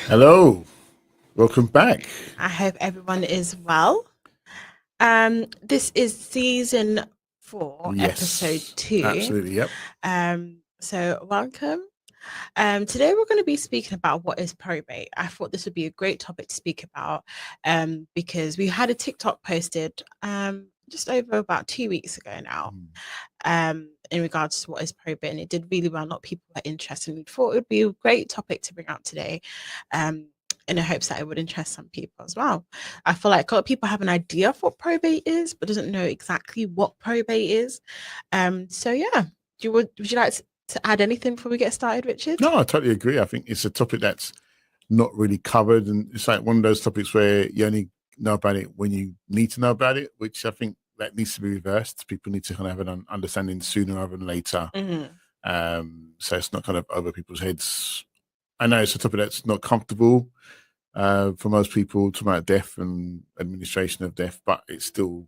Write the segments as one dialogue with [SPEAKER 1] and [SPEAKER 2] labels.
[SPEAKER 1] Hello, welcome back.
[SPEAKER 2] I hope everyone is well. This is season 4, episode
[SPEAKER 1] Yes,
[SPEAKER 2] 2.
[SPEAKER 1] absolutely. Yep.
[SPEAKER 2] So welcome. Today we're going to be speaking about what is probate. I thought this would be a great topic to speak about, because we had a TikTok posted, just over about 2 weeks ago now,
[SPEAKER 1] Mm.
[SPEAKER 2] in regards to what is probate, and it did really well. A lot of people were interested, and we thought it would be a great topic to bring out today, in the hopes that it would interest some people as well. I feel like a lot of people have an idea of what probate is, but doesn't know exactly what probate is. So yeah, would you like to add anything before we get started, Richard?
[SPEAKER 1] No, I totally agree. I think it's a topic that's not really covered, and it's like one of those topics where you only know about it when you need to know about it, which I think that needs to be reversed. People need to kind of have an understanding sooner rather than later,
[SPEAKER 2] Mm-hmm.
[SPEAKER 1] so it's not kind of over people's heads. I know it's a topic that's not comfortable for most people, talking about death and administration of death, but it's still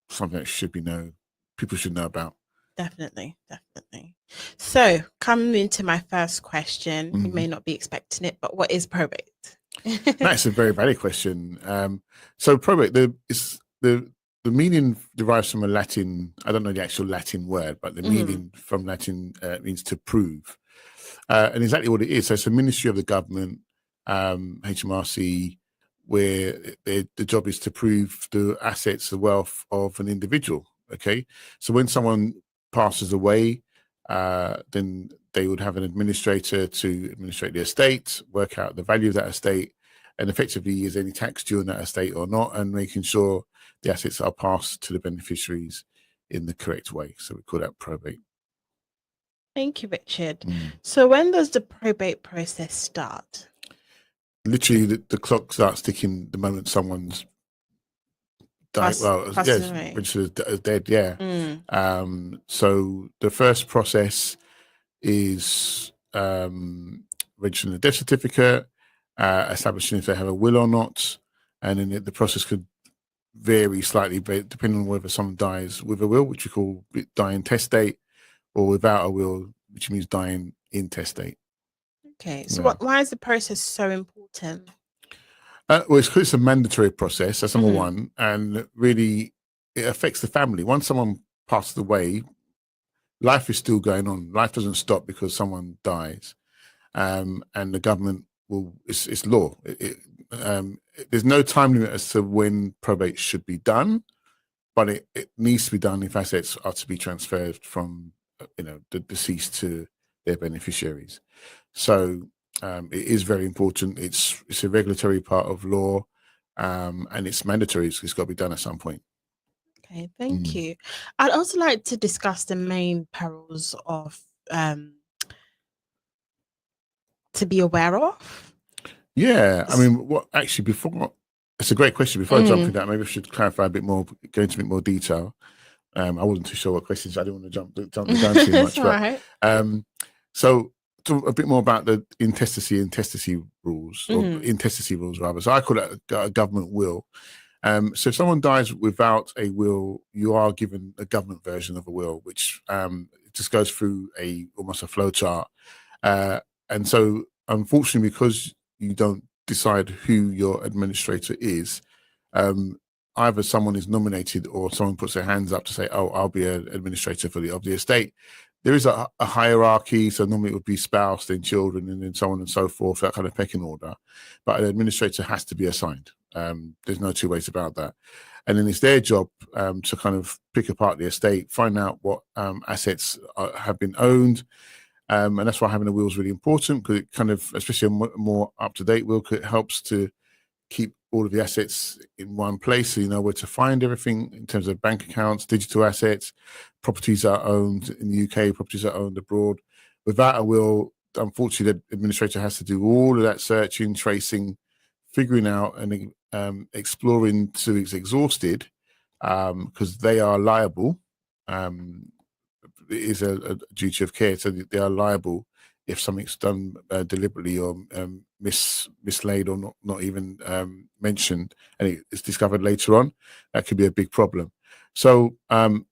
[SPEAKER 1] something that should be known. People should know about.
[SPEAKER 2] Definitely, definitely. So, coming into my first question, you
[SPEAKER 1] Mhm.
[SPEAKER 2] may not be expecting it, but what is probate?
[SPEAKER 1] That's a very valid question. So probate, the meaning derives from a Latin. I don't know the actual Latin word, but the
[SPEAKER 2] Mm-hmm.
[SPEAKER 1] meaning from Latin means to prove, and exactly what it is. So it's a ministry of the government, HMRC, where the job is to prove the assets, the wealth of an individual. Okay, so when someone passes away, then they would have an administrator to administrate the estate, work out the value of that estate, and effectively is any tax due on that estate or not, and making sure the assets are passed to the beneficiaries in the correct way. So we call that probate.
[SPEAKER 2] Thank you, Richard.
[SPEAKER 1] Mm.
[SPEAKER 2] So, when does the probate process start?
[SPEAKER 1] Literally, the clock starts ticking the moment someone's died. Well,
[SPEAKER 2] Passes
[SPEAKER 1] yes,
[SPEAKER 2] away.
[SPEAKER 1] registered as dead. Yeah.
[SPEAKER 2] Mm.
[SPEAKER 1] So the first process is registering the death certificate, establishing if they have a will or not, and then the process could vary slightly depending on whether someone dies with a will, which we call dying testate, or without a will, which means dying intestate.
[SPEAKER 2] Okay, so
[SPEAKER 1] Yeah.
[SPEAKER 2] why is the process so important?
[SPEAKER 1] Well, it's because it's a mandatory process. That's number
[SPEAKER 2] Mm-hmm.
[SPEAKER 1] one, and really, it affects the family. Once someone passes away, life is still going on. Life doesn't stop because someone dies, and the government will. It's law. There's no time limit as to when probate should be done, but it needs to be done if assets are to be transferred from the deceased to their beneficiaries. So it is very important. It's a regulatory part of law, and it's mandatory. It's got to be done at some point.
[SPEAKER 2] Okay, thank
[SPEAKER 1] Mm.
[SPEAKER 2] you. I'd also like to discuss the main perils of um to be aware of.
[SPEAKER 1] Yeah, I mean, what actually before? It's a great question. Before I jump in
[SPEAKER 2] Mm,
[SPEAKER 1] that, maybe I should clarify a bit more, go into a bit more detail. I wasn't too sure what questions. I didn't want to jump the gun too
[SPEAKER 2] it's
[SPEAKER 1] much,
[SPEAKER 2] all
[SPEAKER 1] but
[SPEAKER 2] right.
[SPEAKER 1] um, so a bit more about the intestacy rules, or
[SPEAKER 2] Mm-hmm.
[SPEAKER 1] intestacy rules rather. So I call it a government will. So if someone dies without a will, you are given a government version of a will, which just goes through almost a flow chart. Uh, and so, unfortunately, because you don't decide who your administrator is, um, either someone is nominated or someone puts their hands up to say, "Oh, I'll be an administrator for the estate." There is a hierarchy, so normally it would be spouse, then children, and then so on and so forth, that kind of pecking order. But an administrator has to be assigned. There's no two ways about that. And then it's their job to kind of pick apart the estate, find out what assets have been owned, and that's why having a will is really important, because it kind of, especially a more up to date will, it helps to keep all of the assets in one place, so you know where to find everything in terms of bank accounts, digital assets, properties are owned in the UK, properties are owned abroad. Without a will, unfortunately, the administrator has to do all of that searching, tracing, figuring out, and exploring till it's exhausted, because they are liable. It is a duty of care, so they are liable if something's done deliberately or mislaid or not even mentioned, and it's discovered later on. That could be a big problem. So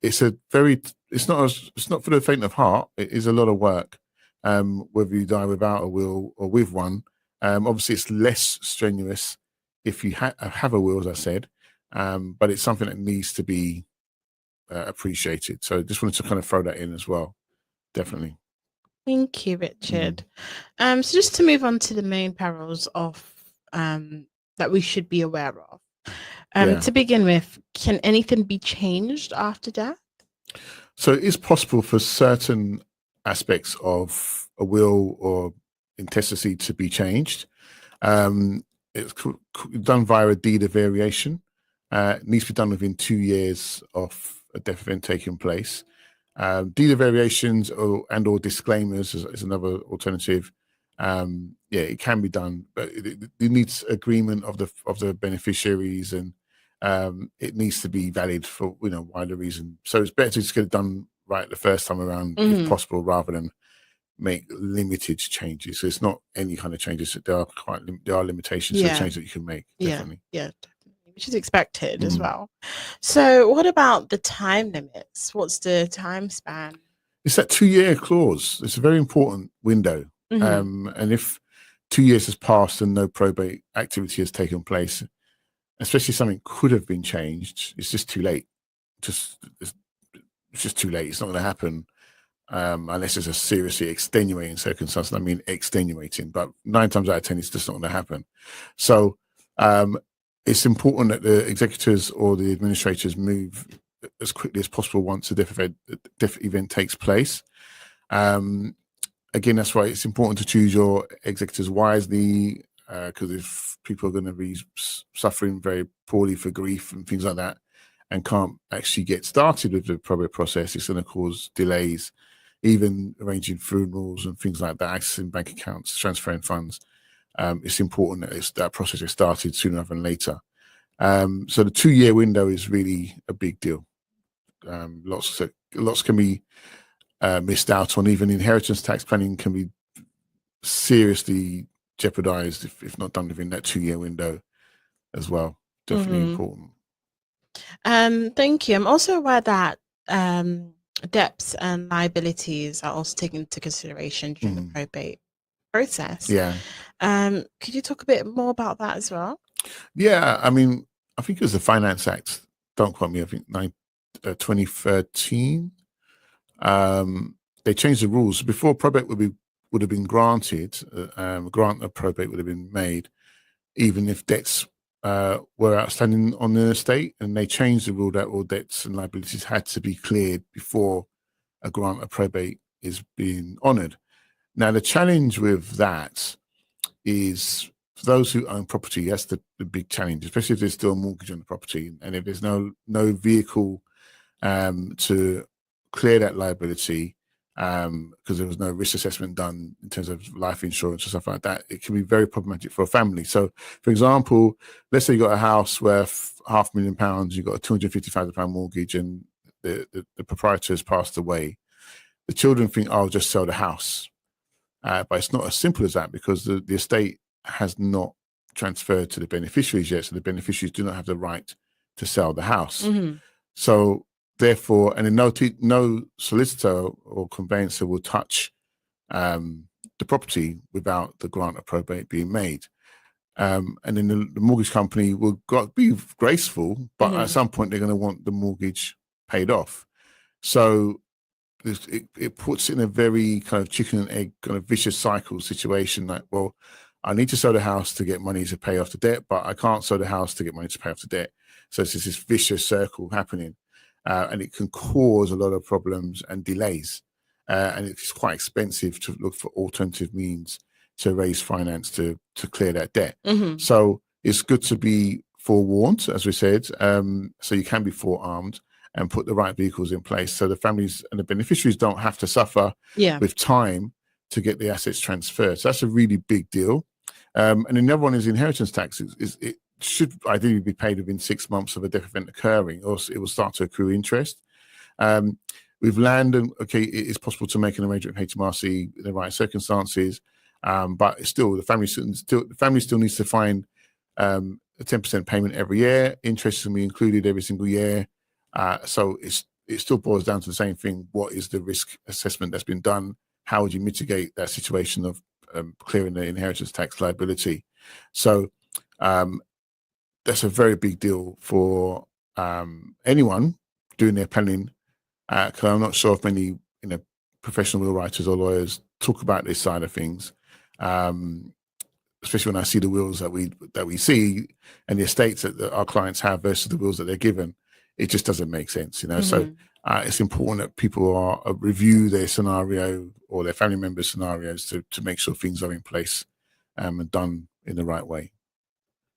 [SPEAKER 1] it's not for the faint of heart. It is a lot of work, whether you die without a will or with one. Obviously, it's less strenuous if you have a will, as I said, but it's something that needs to be appreciated. So just wanted to kind of throw that in as well. Definitely.
[SPEAKER 2] Thank you, Richard. So just to move on to the main perils of that we should be aware of. To begin with, can anything be changed after death?
[SPEAKER 1] So it is possible for certain aspects of a will or intestacy to be changed. It's done via a deed of variation. It needs to be done within 2 years of a death event taking place. Deed of variations or disclaimers is another alternative. It can be done, but it needs agreement of the beneficiaries, and it needs to be valid for wider reason. So it's better to just get it done right the first time around, if possible, rather than make limited changes. So it's not any kind of changes. There are limitations to the change that you can make. Definitely.
[SPEAKER 2] Yeah, definitely, which is expected as well. So what about the time limits? What's the time span?
[SPEAKER 1] It's that 2-year clause. It's a very important window. And if 2 years has passed and no probate activity has taken place, especially something could have been changed, it's just too late. It's just too late. It's not going to happen unless there's a seriously extenuating circumstance. I mean, extenuating, but 9 times out of 10, it's just not going to happen. So it's important that the executors or the administrators move as quickly as possible once the death event takes place. Again, that's why it's important to choose your executors wisely, because if people are going to be suffering very poorly for grief and things like that and can't actually get started with the probate process, it's going to cause delays, even arranging funerals and things like that, accessing bank accounts, transferring funds. It's important that that process is started sooner rather than later. So the 2-year window is really a big deal. Lots can be missed out on. Even inheritance tax planning can be seriously jeopardized if not done within that 2-year window as well. Definitely important.
[SPEAKER 2] Thank you. I'm also aware that debts and liabilities are also taken into consideration during the probate process.
[SPEAKER 1] Yeah.
[SPEAKER 2] Could you talk a bit more about that as well?
[SPEAKER 1] Yeah, I mean, I think it was the Finance Act. Don't quote me. I think 2013. They changed the rules. Before, probate would have been granted. Grant of probate would have been made, even if debts were outstanding on the estate. And they changed the rule that all debts and liabilities had to be cleared before a grant of probate is being honoured. Now, the challenge with that is, for those who own property, that's the big challenge, especially if there's still a mortgage on the property, and if there's no vehicle to clear that liability, because there was no risk assessment done in terms of life insurance or stuff like that, it can be very problematic for a family. So, for example, let's say you got a house worth £500,000, you've got a £250,000 mortgage, and the proprietor has passed away. The children think, "Oh, I'll just sell the house." But it's not as simple as that, because the estate has not transferred to the beneficiaries yet. So the beneficiaries do not have the right to sell the house. So therefore, and then no solicitor or conveyancer will touch the property without the grant of probate being made. And then the mortgage company will be graceful, but at some point they're going to want the mortgage paid off. So it puts in a very kind of chicken and egg kind of vicious cycle situation. Like, well, I need to sell the house to get money to pay off the debt, but I can't sell the house to get money to pay off the debt. So it's this vicious circle happening, and it can cause a lot of problems and delays. And it's quite expensive to look for alternative means to raise finance to clear that debt. So it's good to be forewarned, as we said, so you can be forearmed and put the right vehicles in place, so the families and the beneficiaries don't have to suffer with time to get the assets transferred. So that's a really big deal. And another one is inheritance tax. It should ideally be paid within 6 months of a death event occurring, or it will start to accrue interest. With land, okay, it is possible to make an arrangement with HMRC in the right circumstances, but still, the family still needs to find a 10% payment every year. Interest can be included every single year. So it still boils down to the same thing. What is the risk assessment that's been done? How would you mitigate that situation of clearing the inheritance tax liability. So that's a very big deal for anyone doing their planning. Because I'm not sure if many professional will writers or lawyers talk about this side of things. Especially when I see the wills that we see and the estates that our clients have versus the wills that they're given, it just doesn't make sense, So it's important that people review their scenario or their family members' scenarios to make sure things are in place and done in the right way.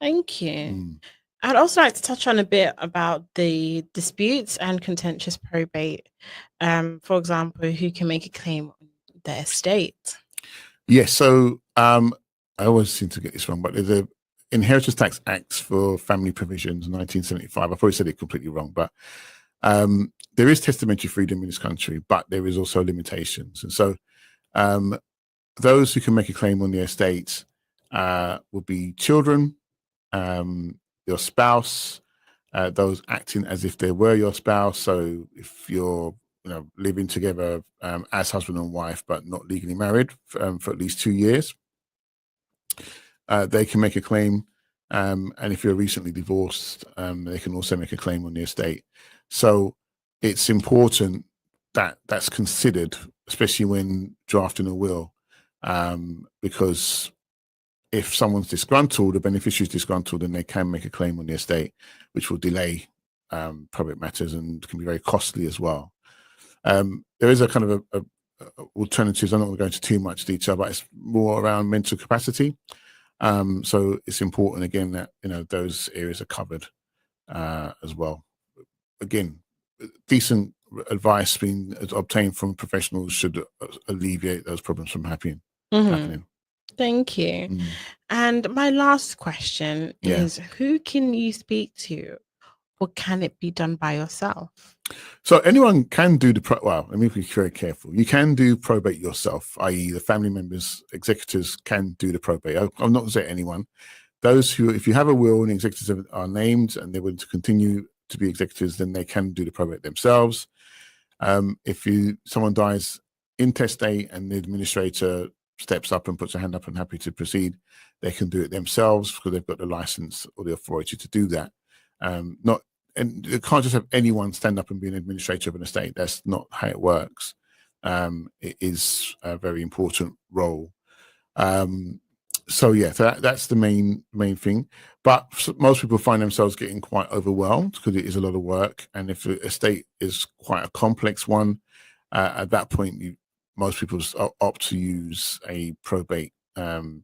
[SPEAKER 2] Thank you. I'd also like to touch on a bit about the disputes and contentious probate. For example, who can make a claim on the estate?
[SPEAKER 1] Yes, so I always seem to get this wrong, but the Inheritance Tax Acts for Family Provisions 1975. I probably said it completely wrong, but there is testamentary freedom in this country, but there is also limitations. And so those who can make a claim on the estate would be children, your spouse, those acting as if they were your spouse. So if you're living together as husband and wife, but not legally married for at least 2 years, they can make a claim. And if you're recently divorced, they can also make a claim on the estate. So it's important that that's considered, especially when drafting a will, because if someone's disgruntled, the beneficiary is disgruntled, then they can make a claim on the estate, which will delay probate matters and can be very costly as well. There is a kind of a alternatives. I'm not going to go into too much detail, but it's more around mental capacity. So it's important again that those areas are covered as well. Again, decent advice being obtained from professionals should alleviate those problems from happening.
[SPEAKER 2] Thank you. And my last question is, who can you speak to, or can it be done by yourself?
[SPEAKER 1] So anyone can do well, let me be very careful. You can do probate yourself, i.e. the family members, executors can do the probate. I'm not going to say anyone. Those who, if you have a will and the executors are named and they want to continue to be executors, then they can do the probate themselves. If someone dies intestate and the administrator steps up and puts a hand up and happy to proceed, they can do it themselves because they've got the license or the authority to do that. And you can't just have anyone stand up and be an administrator of an estate. That's not how it works. It is a very important role. So that's the main thing. But most people find themselves getting quite overwhelmed because it is a lot of work. And if the estate is quite a complex one, at that point, most people opt to use a probate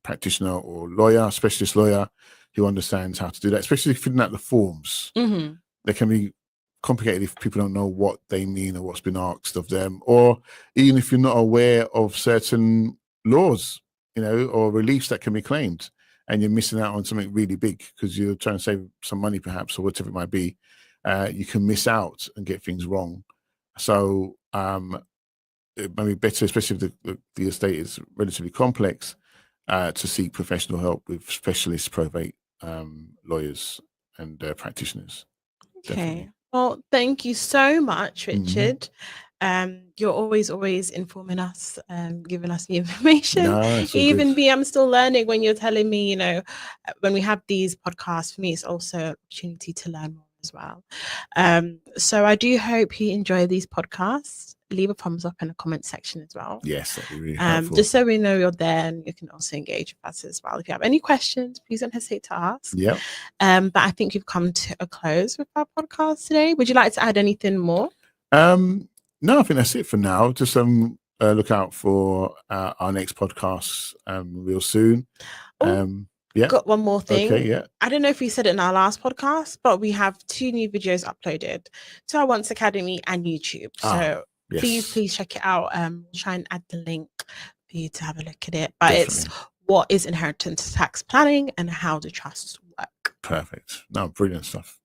[SPEAKER 1] practitioner or lawyer, specialist lawyer, who understands how to do that, especially filling out the forms. They can be complicated if people don't know what they mean or what's been asked of them, or even if you're not aware of certain laws, or reliefs that can be claimed, and you're missing out on something really big because you're trying to save some money perhaps, or whatever it might be. You can miss out and get things wrong. So it might be better, especially if the estate is relatively complex, to seek professional help with specialist probate lawyers and practitioners.
[SPEAKER 2] Okay.
[SPEAKER 1] Definitely.
[SPEAKER 2] Well, thank you so much, Richard. You're always informing us, giving us the information.
[SPEAKER 1] No,
[SPEAKER 2] Even me, I'm still learning when you're telling me, when we have these podcasts, for me, it's also an opportunity to learn more as well. So I do hope you enjoy these podcasts. Leave a thumbs up in the comment section as well.
[SPEAKER 1] Yes, that'd be really helpful.
[SPEAKER 2] Just so we know you're there, and you can also engage with us as well. If you have any questions, please don't hesitate to ask.
[SPEAKER 1] Yeah.
[SPEAKER 2] But I think you've come to a close with our podcast today. Would you like to add anything more?
[SPEAKER 1] No, I think that's it for now. Just look out for our next podcast real soon.
[SPEAKER 2] Got one more thing.
[SPEAKER 1] Okay, yeah.
[SPEAKER 2] I don't know if we said it in our last podcast, but we have 2 new videos uploaded to our Once Academy and YouTube. So please check it out. Try and add the link for you to have a look at it. But It's what is inheritance tax planning and how do trusts work.
[SPEAKER 1] Perfect. No, brilliant stuff.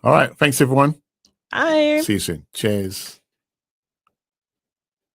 [SPEAKER 1] All right. Thanks, everyone.
[SPEAKER 2] Bye.
[SPEAKER 1] See you soon. Cheers.